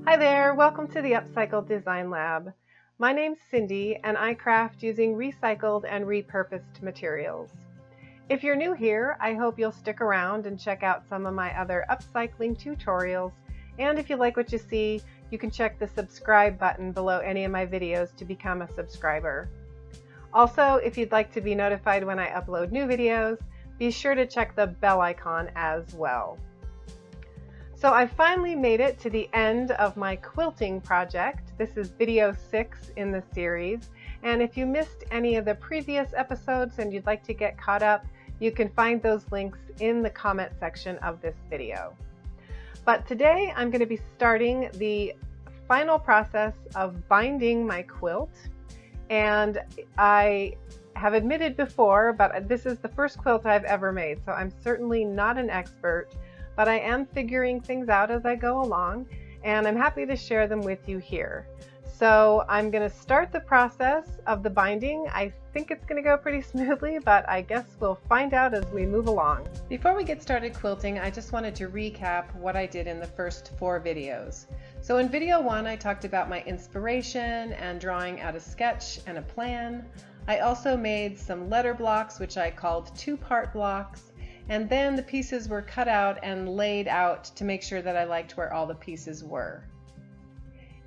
Hi there, welcome to the Upcycle Design Lab. My name's Cindy and I craft using recycled and repurposed materials. If you're new here, I hope you'll stick around and check out some of my other upcycling tutorials, and if you like what you see, you can check the subscribe button below any of my videos to become a subscriber. Also, if you'd like to be notified when I upload new videos, be sure to check the bell icon as well. So I finally made it to the end of my quilting project. This is video 6 in the series, and if you missed any of the previous episodes and you'd like to get caught up, you can find those links in the comment section of this video. But today I'm going to be starting the final process of binding my quilt, and I have admitted before, but this is the first quilt I've ever made, so I'm certainly not an expert. But I am figuring things out as I go along, and I'm happy to share them with you here. So I'm going to start the process of the binding. I think it's going to go pretty smoothly, but I guess we'll find out as we move along. Before we get started quilting, I just wanted to recap what I did in the first 4 videos. So in video 1, I talked about my inspiration and drawing out a sketch and a plan. I also made some letter blocks, which I called 2-part blocks. And then the pieces were cut out and laid out to make sure that I liked where all the pieces were.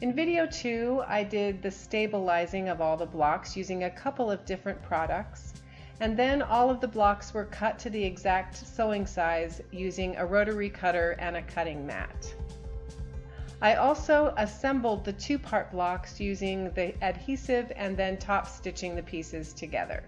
In video 2, I did the stabilizing of all the blocks using a couple of different products. And then all of the blocks were cut to the exact sewing size using a rotary cutter and a cutting mat. I also assembled the 2-part blocks using the adhesive and then top stitching the pieces together.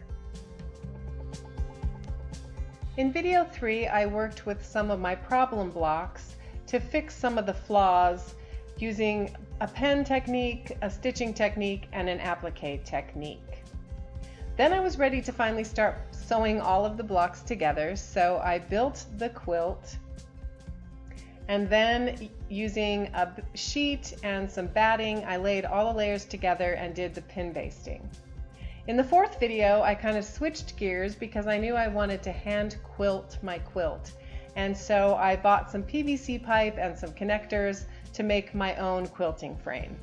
In video 3, I worked with some of my problem blocks to fix some of the flaws using a pen technique, a stitching technique, and an applique technique. Then I was ready to finally start sewing all of the blocks together, so I built the quilt, and then using a sheet and some batting, I laid all the layers together and did the pin basting. In the 4th video, I kind of switched gears because I knew I wanted to hand quilt my quilt. And so I bought some PVC pipe and some connectors to make my own quilting frame.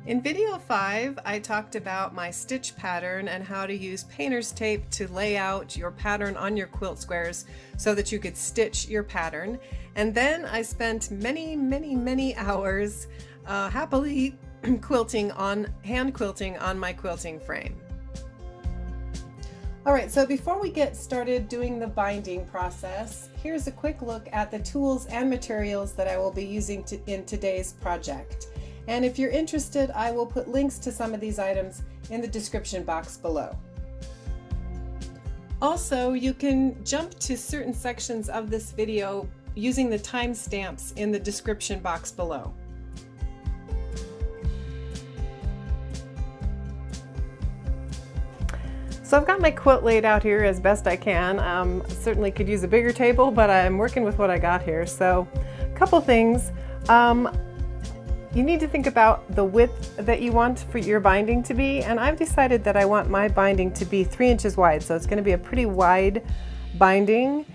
In video 5, I talked about my stitch pattern and how to use painter's tape to lay out your pattern on your quilt squares so that you could stitch your pattern. And then I spent many hours happily hand quilting on my quilting frame. Alright, so before we get started doing the binding process, here's a quick look at the tools and materials that I will be using in today's project. And if you're interested, I will put links to some of these items in the description box below. Also, you can jump to certain sections of this video using the timestamps in the description box below. So I've got my quilt laid out here as best I can. Certainly could use a bigger table, but I'm working with what I got here. So a couple things. You need to think about the width that you want for your binding to be, and I've decided that I want my binding to be 3 inches wide, so it's going to be a pretty wide binding.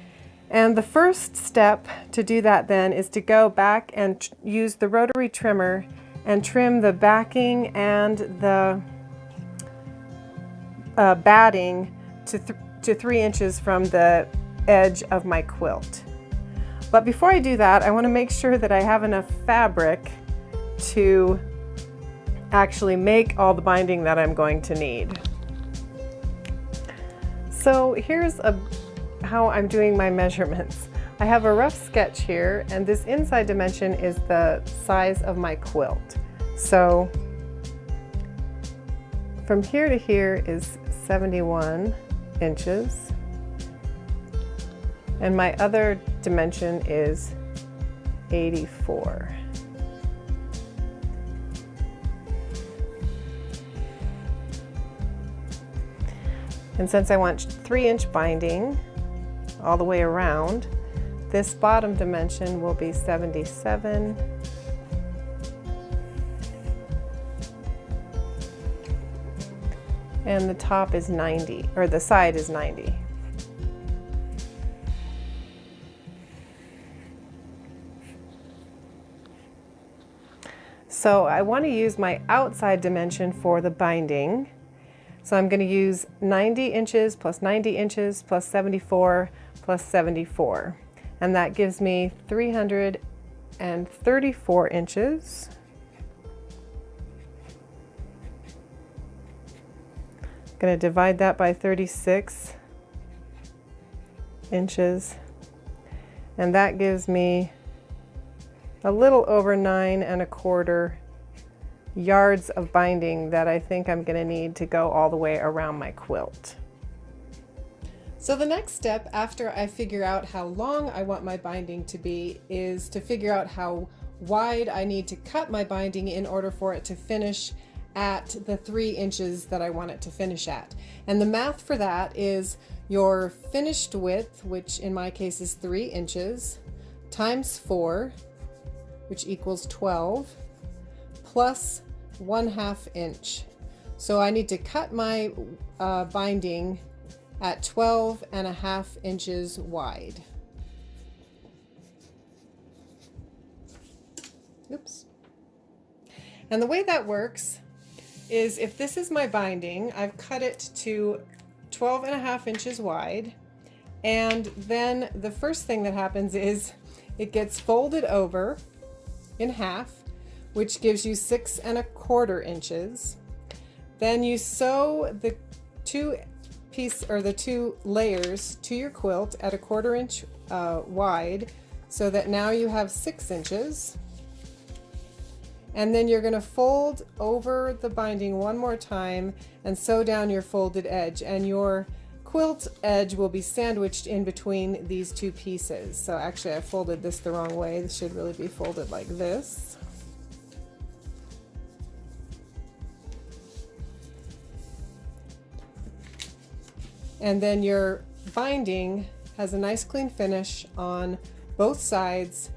And the first step to do that then is to go back and use the rotary trimmer and trim the backing and the batting to 3 inches from the edge of my quilt. But before I do that, I want to make sure that I have enough fabric to actually make all the binding that I'm going to need. So here's how I'm doing my measurements. I have a rough sketch here, and this inside dimension is the size of my quilt. So from here to here is 71 inches, and my other dimension is 84. And since I want 3-inch binding all the way around, this bottom dimension will be 77. And the top is 90, or the side is 90. So I want to use my outside dimension for the binding. So I'm going to use 90 inches plus 90 inches plus 74 plus 74. And that gives me 334 inches. I'm going to divide that by 36 inches. And that gives me a little over 9¼ yards of binding that I think I'm going to need to go all the way around my quilt. So the next step after I figure out how long I want my binding to be is to figure out how wide I need to cut my binding in order for it to finish at the 3 inches that I want it to finish at. And the math for that is your finished width, which in my case is 3 inches, times 4, which equals 12, plus 1/2 inch. So I need to cut my binding at 12.5 inches wide. Oops. And the way that works is if this is my binding, I've cut it to 12.5 inches wide, and then the first thing that happens is it gets folded over in half, which gives you 6¼ inches. Then you sew the two layers to your quilt at 1/4 inch wide, so that now you have 6 inches. And then you're going to fold over the binding one more time and sew down your folded edge, and your quilt edge will be sandwiched in between these two pieces. So actually I folded this the wrong way. This should really be folded like this. And then your binding has a nice clean finish on both sides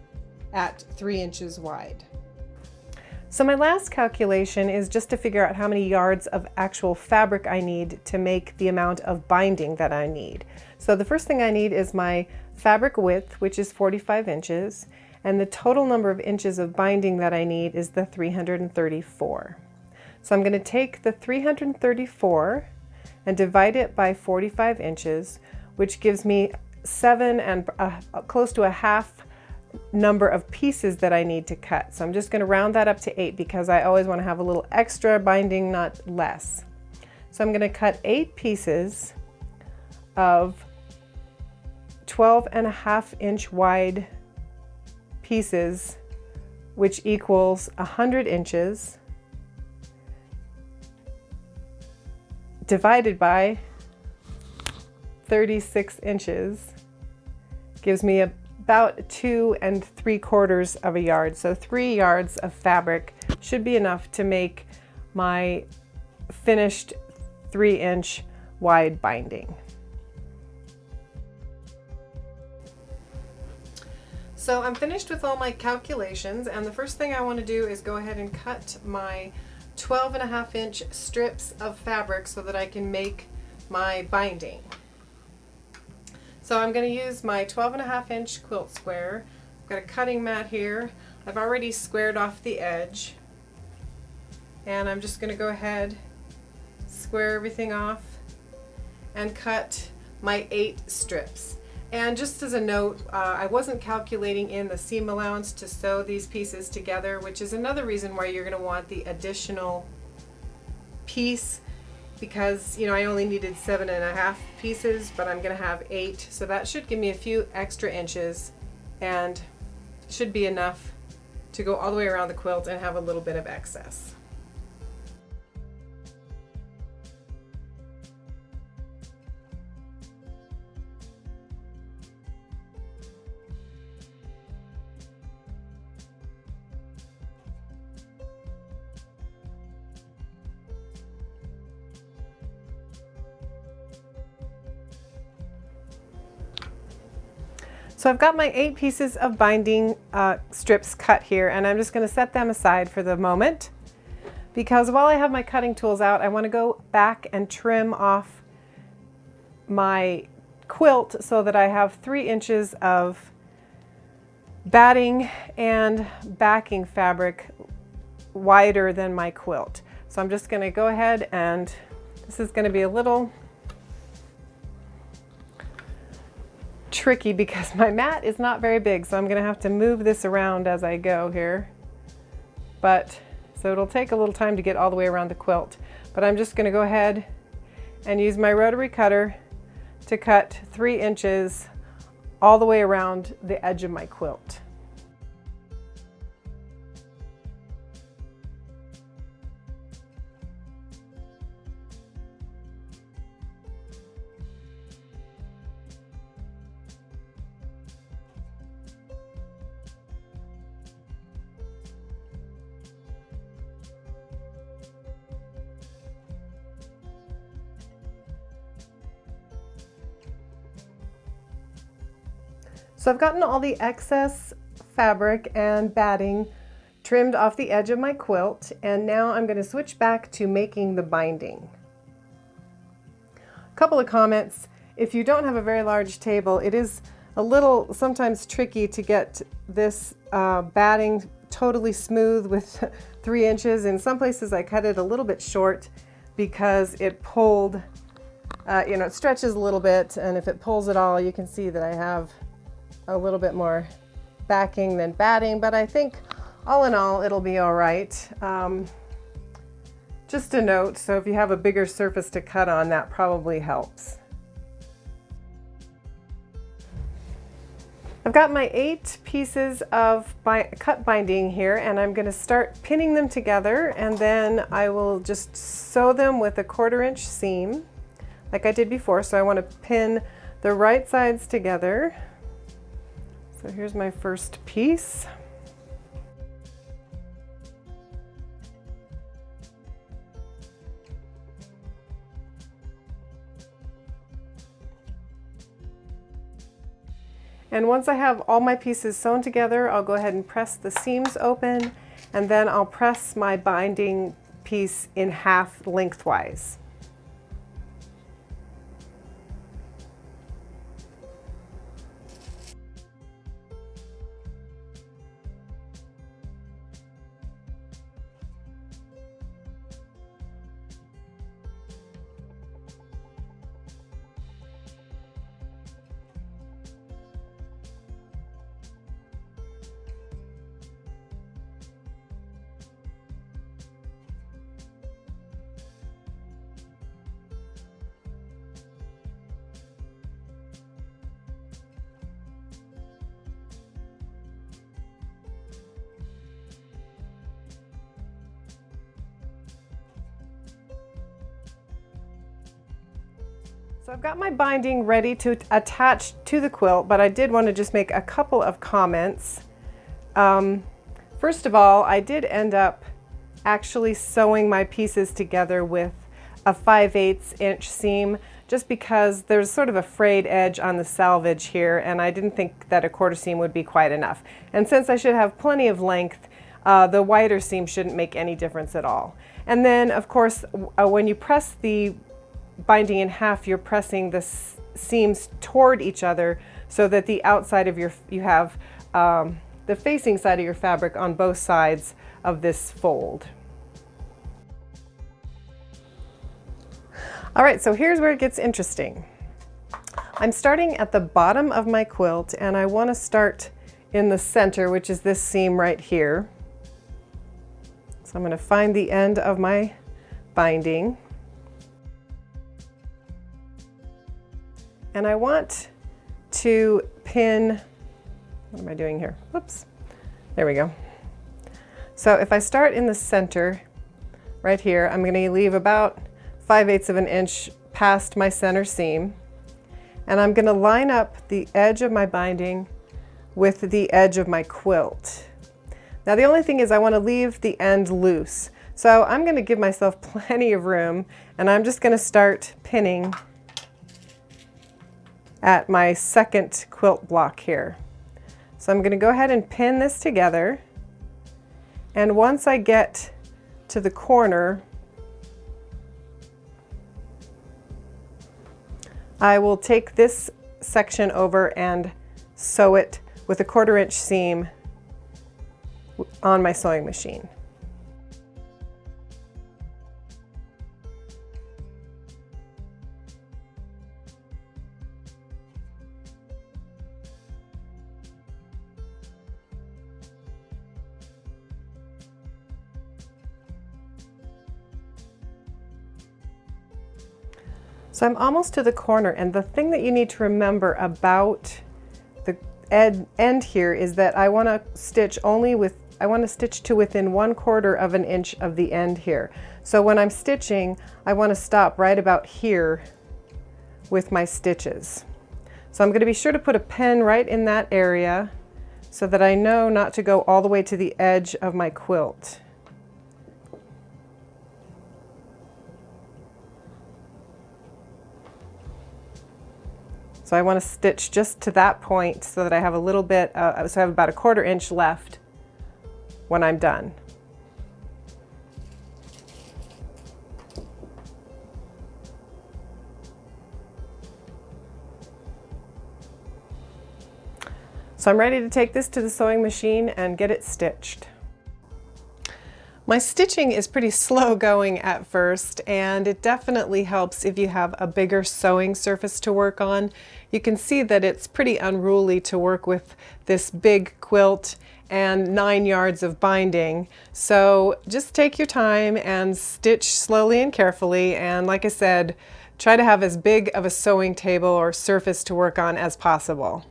at 3 inches wide. So my last calculation is just to figure out how many yards of actual fabric I need to make the amount of binding that I need. So the first thing I need is my fabric width, which is 45 inches, and the total number of inches of binding that I need is the 334. So I'm going to take the 334 and divide it by 45 inches, which gives me 7 and close to 1/2 number of pieces that I need to cut. So I'm just going to round that up to 8 because I always want to have a little extra binding, not less. So I'm going to cut 8 pieces of 12.5 inch wide pieces, which equals 100 inches divided by 36 inches gives me about 2 3/4 yards. So 3 yards of fabric should be enough to make my finished 3 inch wide binding. So I'm finished with all my calculations, and the first thing I want to do is go ahead and cut my 12.5 inch strips of fabric so that I can make my binding. So I'm going to use my 12.5 inch quilt square. I've got a cutting mat here. I've already squared off the edge, and I'm just going to go ahead, square everything off, and cut my 8 strips. And just as a note, I wasn't calculating in the seam allowance to sew these pieces together, which is another reason why you're going to want the additional piece, because I only needed 7.5 pieces, but I'm going to have 8, so that should give me a few extra inches and should be enough to go all the way around the quilt and have a little bit of excess. So I've got my 8 pieces of binding strips cut here, and I'm just going to set them aside for the moment, because while I have my cutting tools out, I want to go back and trim off my quilt so that I have 3 inches of batting and backing fabric wider than my quilt. So I'm just going to go ahead, and this is going to be a little tricky because my mat is not very big, so I'm going to have to move this around as I go here. But so it'll take a little time to get all the way around the quilt. But I'm just going to go ahead and use my rotary cutter to cut 3 inches all the way around the edge of my quilt. So I've gotten all the excess fabric and batting trimmed off the edge of my quilt, and now I'm going to switch back to making the binding. A couple of comments. If you don't have a very large table, it is a little sometimes tricky to get this batting totally smooth with 3 inches. In some places I cut it a little bit short because it pulled, it stretches a little bit, and if it pulls at all, you can see that I have a little bit more backing than batting, but I think all in all it'll be all right. Just a note, so if you have a bigger surface to cut on, that probably helps. I've got my 8 pieces of cut binding here, and I'm going to start pinning them together, and then I will just sew them with a 1/4 inch seam like I did before. So I want to pin the right sides together. So here's my first piece. And once I have all my pieces sewn together, I'll go ahead and press the seams open, and then I'll press my binding piece in half lengthwise. So I've got my binding ready to attach to the quilt, but I did want to just make a couple of comments. First of all, I did end up actually sewing my pieces together with a 5/8 inch seam, just because there's sort of a frayed edge on the selvage here, and I didn't think that a 1/4 seam would be quite enough. And since I should have plenty of length, the wider seam shouldn't make any difference at all. And then, of course, when you press the binding in half, you're pressing the seams toward each other so that the outside of you have the facing side of your fabric on both sides of this fold. All right, so here's where it gets interesting. I'm starting at the bottom of my quilt, and I want to start in the center, which is this seam right here. So I'm going to find the end of my binding. And I want to pin, what am I doing here? Whoops, there we go. So if I start in the center right here, I'm going to leave about 5/8 of an inch past my center seam. And I'm going to line up the edge of my binding with the edge of my quilt. Now the only thing is I want to leave the end loose. So I'm going to give myself plenty of room, and I'm just going to start pinning at my second quilt block here. So I'm going to go ahead and pin this together, and once I get to the corner, I will take this section over and sew it with a 1/4 inch seam on my sewing machine. So I'm almost to the corner, and the thing that you need to remember about the end here is that I want to stitch to within 1/4 of an inch of the end here. So when I'm stitching, I want to stop right about here with my stitches. So I'm going to be sure to put a pin right in that area so that I know not to go all the way to the edge of my quilt. So I want to stitch just to that point so that I have a little bit, so I have about 1/4 inch left when I'm done. So I'm ready to take this to the sewing machine and get it stitched. My stitching is pretty slow going at first, and it definitely helps if you have a bigger sewing surface to work on. You can see that it's pretty unruly to work with this big quilt and 9 yards of binding. So just take your time and stitch slowly and carefully, and like I said, try to have as big of a sewing table or surface to work on as possible.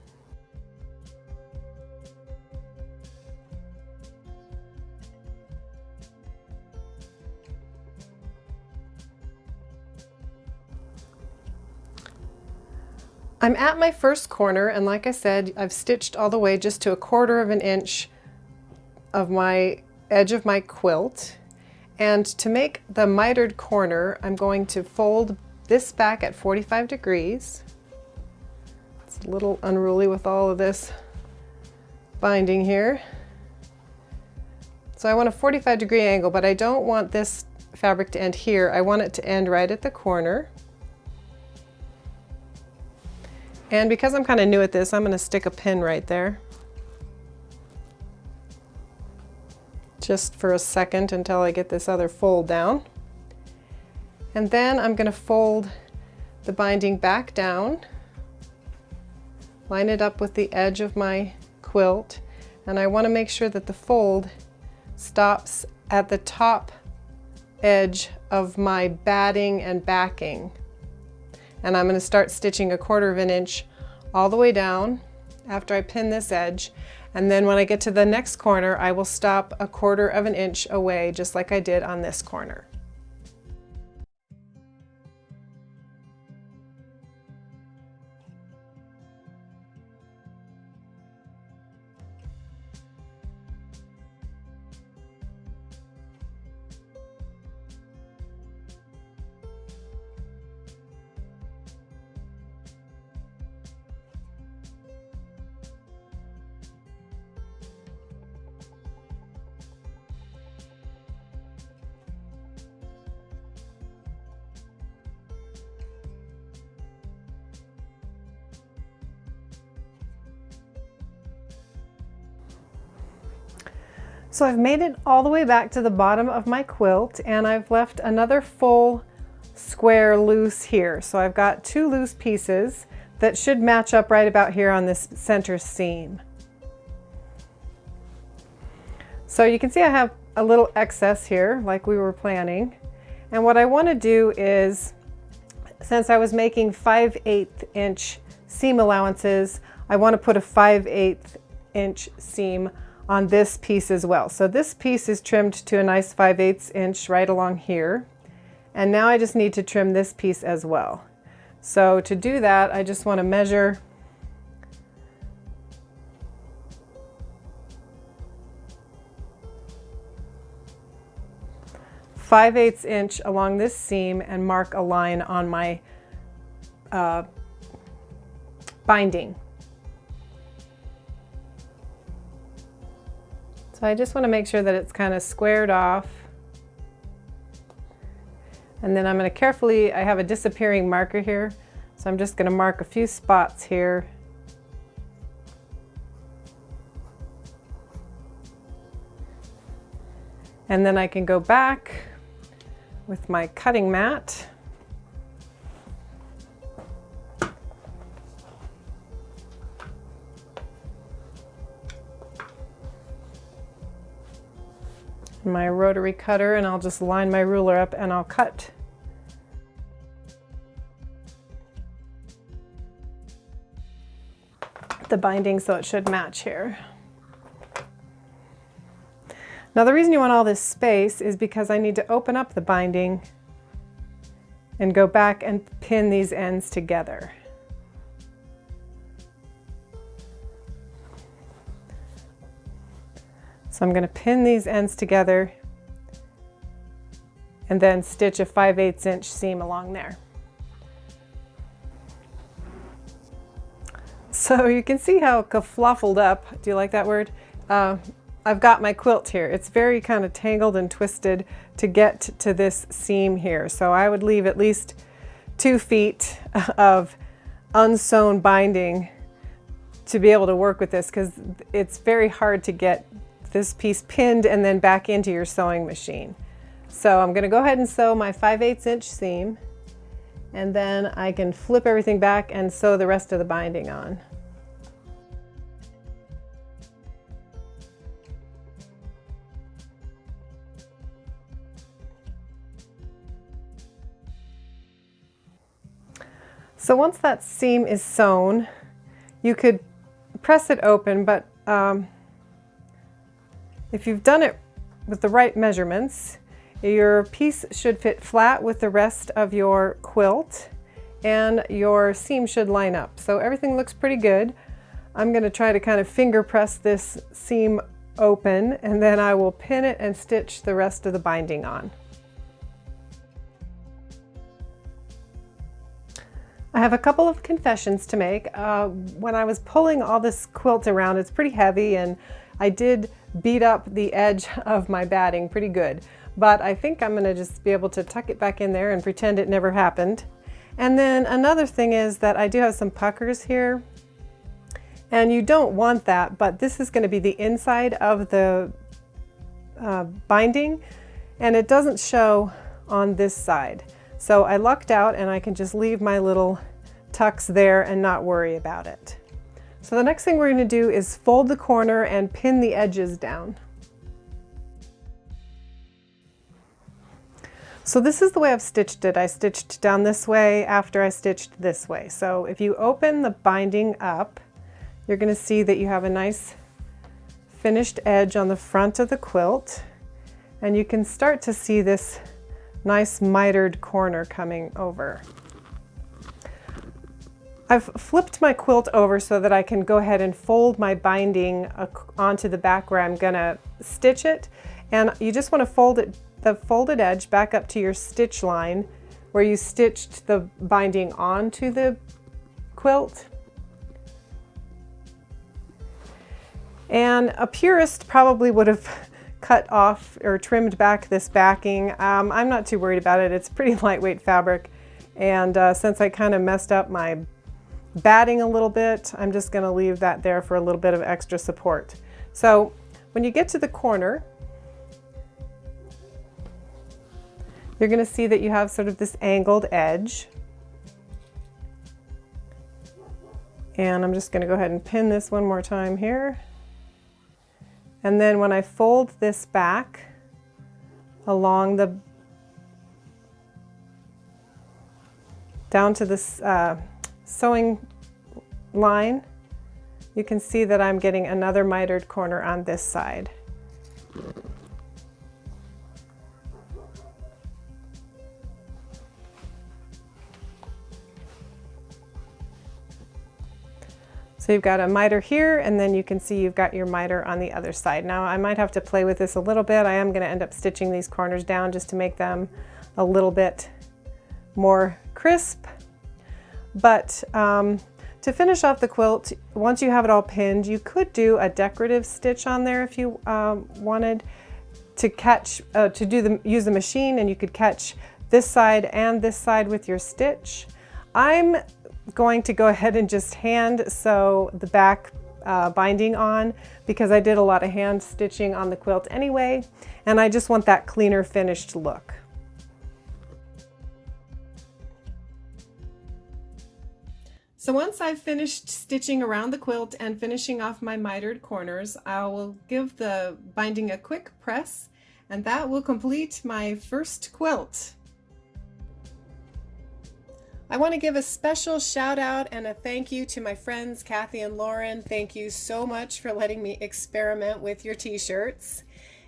I'm at my first corner, and like I said, I've stitched all the way just to 1/4 of an inch of my edge of my quilt. And to make the mitered corner, I'm going to fold this back at 45 degrees. It's a little unruly with all of this binding here. So I want a 45-degree angle, but I don't want this fabric to end here. I want it to end right at the corner. And because I'm kind of new at this, I'm going to stick a pin right there. Just for a second until I get this other fold down. And then I'm going to fold the binding back down, line it up with the edge of my quilt, and I want to make sure that the fold stops at the top edge of my batting and backing. And I'm going to start stitching 1/4 of an inch all the way down after I pin this edge, and then when I get to the next corner I will stop 1/4 of an inch away, just like I did on this corner. So I've made it all the way back to the bottom of my quilt, and I've left another full square loose here. So I've got 2 loose pieces that should match up right about here on this center seam. So you can see I have a little excess here like we were planning. And what I want to do is, since I was making 5/8 inch seam allowances, I want to put a 5/8 inch seam on this piece as well. So this piece is trimmed to a nice 5/8 inch right along here. And now I just need to trim this piece as well. So to do that, I just want to measure .5/8 inch along this seam and mark a line on my binding. So I just want to make sure that it's kind of squared off. And then I'm going to carefully, I have a disappearing marker here, so I'm just going to mark a few spots here. And then I can go back with my cutting mat. My rotary cutter, and I'll just line my ruler up and I'll cut. the binding so it should match here. Now the reason you want all this space is because I need to open up the binding and go back and pin these ends together. So I'm going to pin these ends together and then stitch a 5/8 inch seam along there. So you can see how kerfluffled up, do you like that word? I've got my quilt here. It's very kind of tangled and twisted to get to this seam here. So I would leave at least 2 feet of unsewn binding to be able to work with this, because it's very hard to get this piece pinned and then back into your sewing machine. So I'm going to go ahead and sew my 5/8 inch seam, and then I can flip everything back and sew the rest of the binding on. So once that seam is sewn, you could press it open, but if you've done it with the right measurements, your piece should fit flat with the rest of your quilt and your seam should line up. So everything looks pretty good. I'm going to try to kind of finger press this seam open, and then I will pin it and stitch the rest of the binding on. I have a couple of confessions to make. When I was pulling all this quilt around, it's pretty heavy, and I did beat up the edge of my batting pretty good. But I think I'm going to just be able to tuck it back in there and pretend it never happened. And then another thing is that I do have some puckers here, and you don't want that, but this is going to be the inside of the binding, and it doesn't show on this side. So I lucked out, and I can just leave my little tucks there and not worry about it. So the next thing we're going to do is fold the corner and pin the edges down. So this is the way I've stitched it. I stitched down this way after I stitched this way. So if you open the binding up, you're going to see that you have a nice finished edge on the front of the quilt, and you can start to see this nice mitered corner coming over. I've flipped my quilt over so that I can go ahead and fold my binding onto the back where I'm going to stitch it, and you just want to fold it, the folded edge, back up to your stitch line where you stitched the binding onto the quilt. And a purist probably would have cut off or trimmed back this backing. I'm not too worried about it. It's pretty lightweight fabric, and since I kind of messed up my batting a little bit, I'm just going to leave that there for a little bit of extra support. So when you get to the corner, you're going to see that you have sort of this angled edge, and I'm just going to go ahead and pin this one more time here. And then when I fold this back along the, down to this sewing line, you can see that I'm getting another mitered corner on this side. So you've got a miter here, and then you can see you've got your miter on the other side. Now I might have to play with this a little bit. I am going to end up stitching these corners down just to make them a little bit more crisp. But to finish off the quilt, once you have it all pinned, you could do a decorative stitch on there if you wanted to catch, use the machine, and you could catch this side and this side with your stitch. I'm going to go ahead and just hand sew the back binding on, because I did a lot of hand stitching on the quilt anyway, and I just want that cleaner finished look. So once I've finished stitching around the quilt and finishing off my mitered corners, I will give the binding a quick press, and that will complete my first quilt. I want to give a special shout out and a thank you to my friends Kathy and Lauren. Thank you so much for letting me experiment with your t-shirts.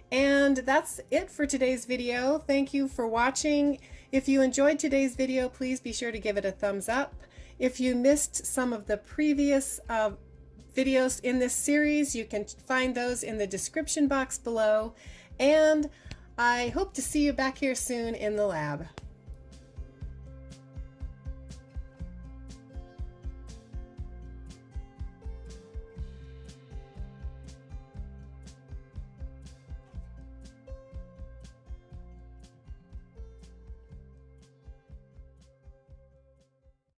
And that's it for today's video. Thank you for watching. If you enjoyed today's video, please be sure to give it a thumbs up. If you missed some of the previous videos in this series, you can find those in the description box below. And I hope to see you back here soon in the lab.